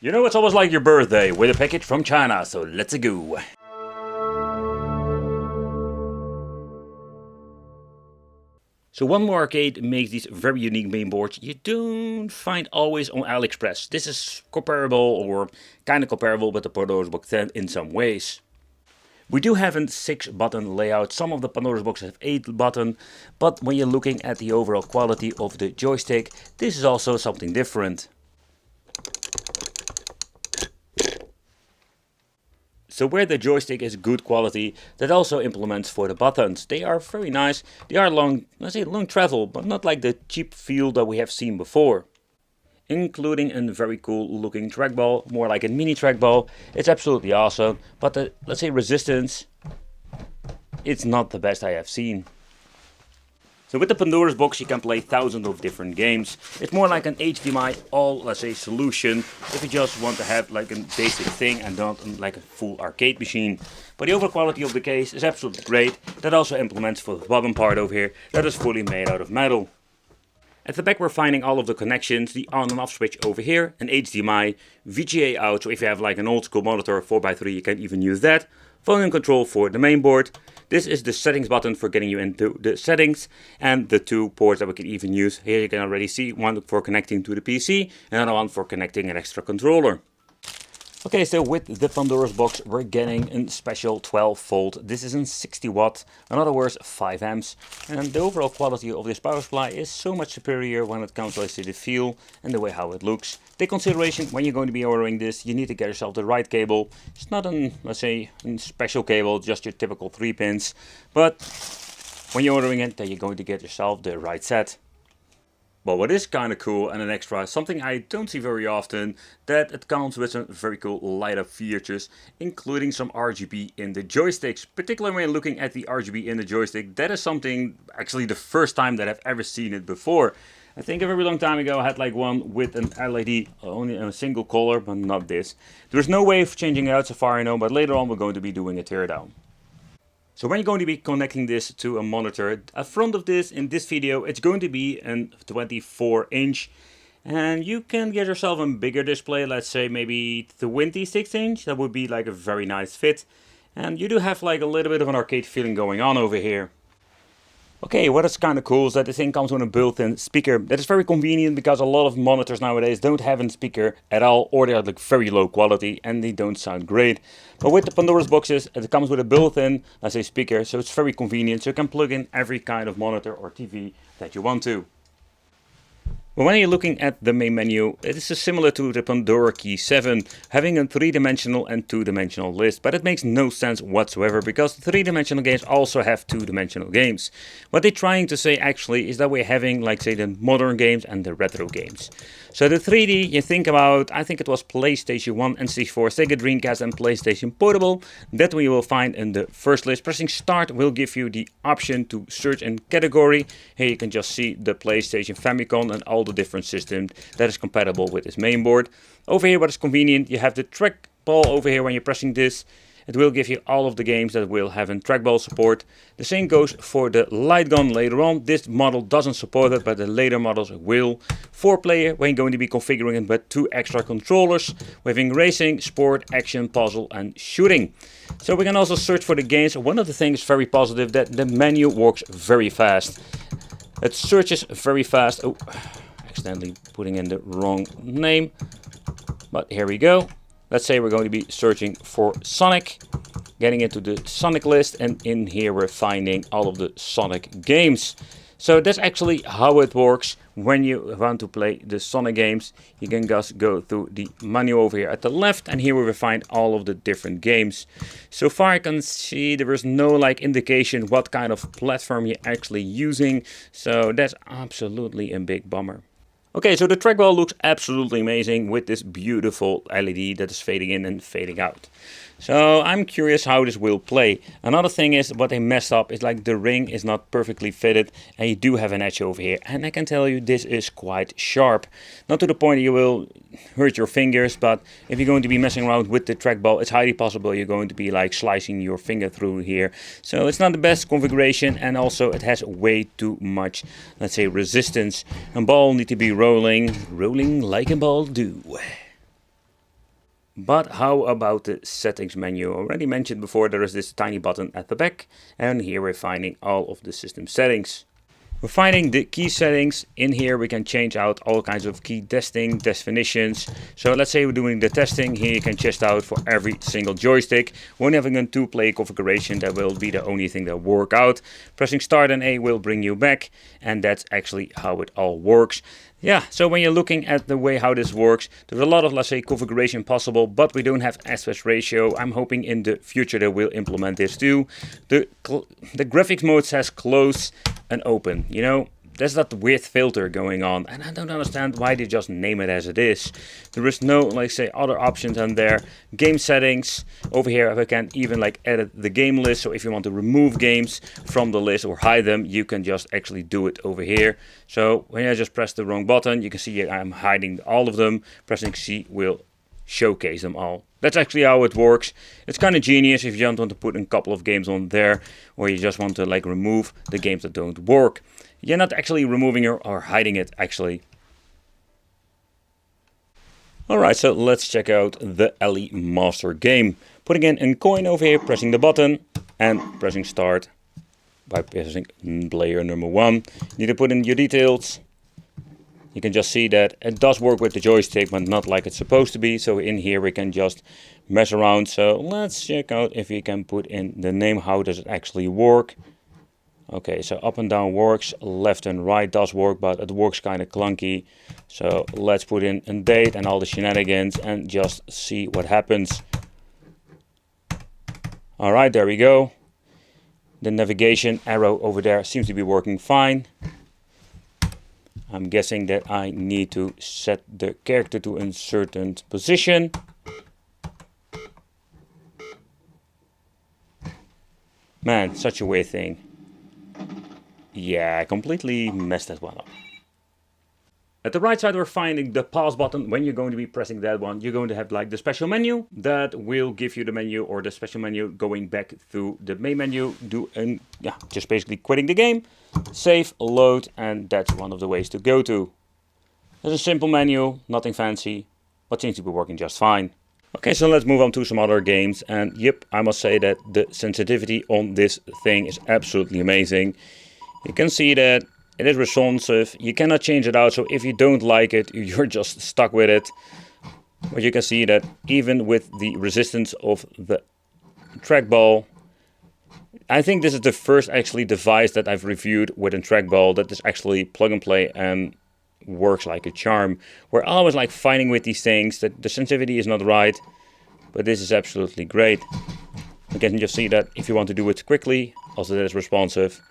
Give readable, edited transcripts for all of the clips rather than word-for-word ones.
You know, it's almost like your birthday with a package from China, so let's go. So One More Arcade makes these very unique mainboards you don't find always on AliExpress. This is comparable or kind of comparable with the Pandora's Box 10 in some ways. We do have a 6-button layout, some of the Pandora's boxes have 8 buttons, but when you're looking at the overall quality of the joystick, this is also something different. So where the joystick is good quality, that also implements for the buttons. They are very nice, they are long, let's say long travel, but not like the cheap feel that we have seen before. Including a very cool looking trackball, more like a mini trackball. It's absolutely awesome, but the, let's say, resistance, it's not the best I have seen. So with the Pandora's box you can play thousands of different games. It's more like an HDMI all, let's say, solution if you just want to have like a basic thing and not like a full arcade machine. But the overall quality of the case is absolutely great. That also implements for the bottom part over here, that is fully made out of metal. At the back we're finding all of the connections, the on and off switch over here, an HDMI, VGA out, so if you have like an old school monitor 4x3 you can even use that. Volume control for the main board. This is the settings button for getting you into the settings, and the 2 ports that we can even use. Here you can already see one for connecting to the PC and another one for connecting an extra controller. Okay, so with the Pandora's box we're getting a special 12 volt. This is a 60 watt, in other words 5 amps. And the overall quality of this power supply is so much superior when it comes to the feel and the way how it looks. Take consideration when you're going to be ordering this, you need to get yourself the right cable. It's not an, let's say, a special cable, just your typical 3 pins. But when you're ordering it, then you're going to get yourself the right set. But what is kind of cool and an extra, something I don't see very often, that it comes with some very cool light up features, including some RGB in the joysticks. Particularly when looking at the RGB in the joystick, that is something actually the first time that I've ever seen it before. I think a very long time ago I had like one with an LED, only a single color, but not this. There's no way of changing it out so far I know, but later on we're going to be doing a teardown. So when you're going to be connecting this to a monitor, at front of this, in this video, it's going to be a 24-inch. And you can get yourself a bigger display, let's say maybe 26-inch. That would be like a very nice fit. And you do have like a little bit of an arcade feeling going on over here. Okay, what is kind of cool is that this thing comes with a built-in speaker. That is very convenient because a lot of monitors nowadays don't have a speaker at all, or they are like very low quality and they don't sound great. But with the Pandora's boxes, it comes with a built-in, let's say, speaker, so it's very convenient. So you can plug in every kind of monitor or TV that you want to. But when you're looking at the main menu, it is similar to the Pandora Key 7, having a 3-dimensional and 2-dimensional list. But it makes no sense whatsoever, because the 3-dimensional games also have 2-dimensional games. What they're trying to say actually is that we're having, like, say, the modern games and the retro games. So the 3D, you think about, I think it was PlayStation 1 and 64, Sega Dreamcast and PlayStation Portable. That we will find in the first list. Pressing start will give you the option to search in category. Here you can just see the PlayStation Famicom and all the different systems that is compatible with this main board. Over here, what is convenient, you have the trackball over here. When you're pressing this, it will give you all of the games that will have a trackball support. The same goes for the light gun later on. This model doesn't support it, but the later models will. 4-player, when you're going to be configuring it with 2 extra controllers. We're having racing, sport, action, puzzle and shooting. So we can also search for the games. One of the things very positive, that the menu works very fast. It searches very fast. Oh, accidentally putting in the wrong name. But here we go. Let's say we're going to be searching for Sonic, getting into the Sonic list, and in here we're finding all of the Sonic games. So that's actually how it works when you want to play the Sonic games. You can just go through the menu over here at the left, and here we will find all of the different games. So far I can see there is no like indication what kind of platform you're actually using, so that's absolutely a big bummer. Okay, so the trackball looks absolutely amazing with this beautiful LED that is fading in and fading out. So I'm curious how this will play. Another thing is what they messed up is like the ring is not perfectly fitted and you do have an edge over here. And I can tell you this is quite sharp. Not to the point you will hurt your fingers, but if you're going to be messing around with the trackball, it's highly possible you're going to be like slicing your finger through here. So it's not the best configuration, and also it has way too much, let's say, resistance. A ball need to be rolling like a ball do. But how about the settings menu? Already mentioned before, there is this tiny button at the back, and here we're finding all of the system settings. We're finding the key settings. In here we can change out all kinds of key testing definitions. So let's say we're doing the testing. Here you can test out for every single joystick. When having a 2-player configuration, that will be the only thing that will work out. Pressing start and A will bring you back, and that's actually how it all works. Yeah, so when you're looking at the way how this works, there's a lot of, let's say, configuration possible, but we don't have aspect ratio. I'm hoping in the future they will implement this too. The graphics mode says close and open, you know, there's that weird filter going on, and I don't understand why they just name it as it is. There is no, like say, other options on there. Game settings, over here I can even like edit the game list, so if you want to remove games from the list or hide them, you can just actually do it over here. So when I just press the wrong button, you can see I'm hiding all of them. Pressing C will showcase them all. That's actually how it works. It's kind of genius if you don't want to put a couple of games on there, or you just want to like remove the games that don't work. You're not actually removing or hiding it actually. Alright, so let's check out the LE Master game. Putting in a coin over here, pressing the button and pressing start by pressing player number 1. You need to put in your details. You can just see that it does work with the joystick, but not like it's supposed to be. So in here we can just mess around. So let's check out if we can put in the name. How does it actually work? Okay, so up and down works, left and right does work, but it works kind of clunky. So let's put in a date and all the shenanigans and just see what happens. Alright, there we go. The navigation arrow over there seems to be working fine. I'm guessing that I need to set the character to a certain position. Man, such a weird thing. Yeah, I completely messed that one up. At the right side we're finding the pause button. When you're going to be pressing that one, you're going to have like the special menu that will give you the menu, or the special menu going back through the main menu. Just basically quitting the game, save, load, and that's one of the ways to go to. There's a simple menu, nothing fancy, but seems to be working just fine. Okay, so let's move on to some other games, and yep, I must say that the sensitivity on this thing is absolutely amazing. You can see that it is responsive. You cannot change it out, so if you don't like it, you're just stuck with it. But you can see that even with the resistance of the trackball, I think this is the first actually device that I've reviewed with a trackball that is actually plug and play and works like a charm. We're always like fighting with these things, that the sensitivity is not right, but this is absolutely great. You can just see that if you want to do it quickly, also that is responsive.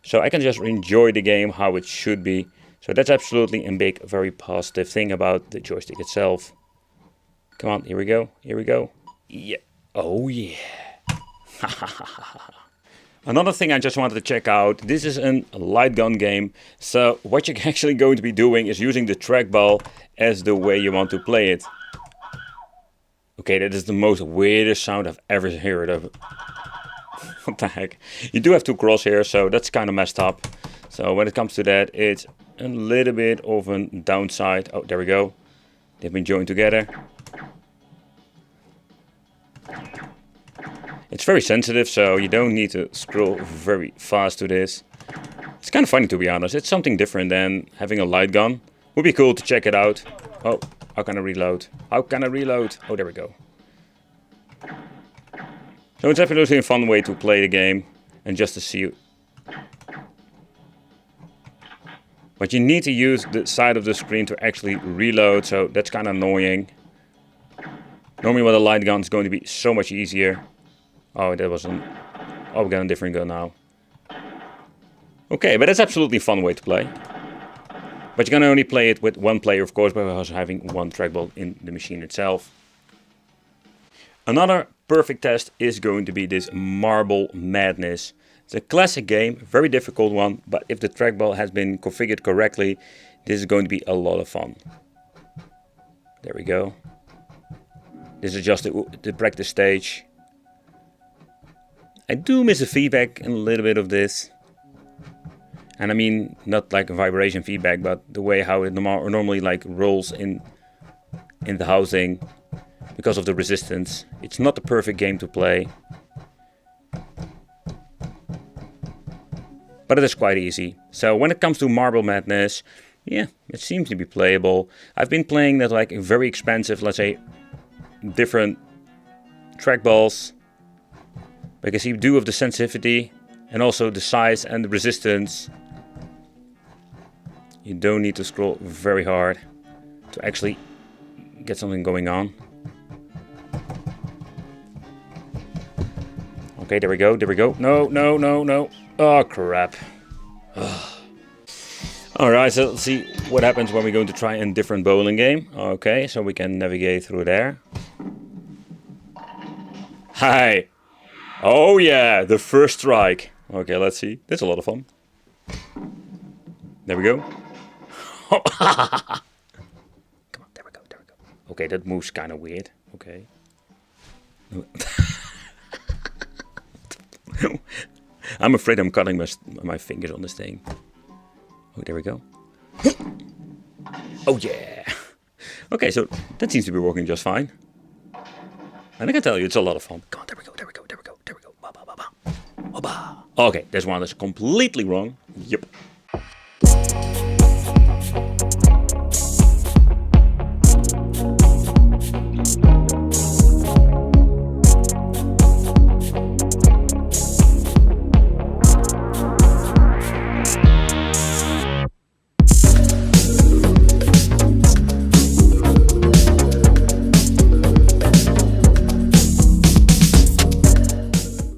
So I can just enjoy the game how it should be. So that's absolutely a big, very positive thing about the joystick itself. Come on, here we go, here we go. Yeah, oh yeah. Another thing I just wanted to check out, this is a light gun game. So what you're actually going to be doing is using the trackball as the way you want to play it. Okay, that is the most weirdest sound I've ever heard of. What the heck? You do have 2 crosshairs, so that's kind of messed up. So when it comes to that, it's a little bit of a downside. Oh, there we go. They've been joined together. It's very sensitive, so you don't need to scroll very fast to this. It's kind of funny, to be honest. It's something different than having a light gun. Would be cool to check it out. Oh, how can I reload? How can I reload? Oh, there we go. So it's absolutely a fun way to play the game and just to see. But you need to use the side of the screen to actually reload, so that's kind of annoying. Normally with a light gun it's going to be so much easier. Oh, that wasn't. Oh, we got a different gun now. Okay, but it's absolutely a fun way to play. But you can only play it with 1 player, of course, by also having 1 trackball in the machine itself. Another perfect test is going to be this Marble Madness. It's a classic game, very difficult one, but if the trackball has been configured correctly, this is going to be a lot of fun. There we go. This is just the practice stage. I do miss the feedback in a little bit of this. And I mean, not like a vibration feedback, but the way how it normally like rolls in the housing. because of the resistance. It's not the perfect game to play, but it is quite easy. So when it comes to Marble Madness, yeah, it seems to be playable. I've been playing that like very expensive, let's say, different trackballs, because you do have the sensitivity and also the size and the resistance. You don't need to scroll very hard to actually get something going on. Okay, there we go, there we go. No, no, no, no. Oh, crap. Alright, so let's see what happens when we're going to try a different bowling game. Okay, so we can navigate through there. Hi! Oh yeah, the first strike. Okay, let's see. This is a lot of fun. There we go. Come on, there we go, there we go. Okay, that move's kind of weird. Okay. I'm afraid I'm cutting my fingers on this thing. Oh, there we go. Oh yeah. Okay, so that seems to be working just fine. And I can tell you, it's a lot of fun. Come on, there we go, there we go, there we go, there we go. Ba, ba, ba, ba. Ba, ba. Okay, there's one that's completely wrong. Yep.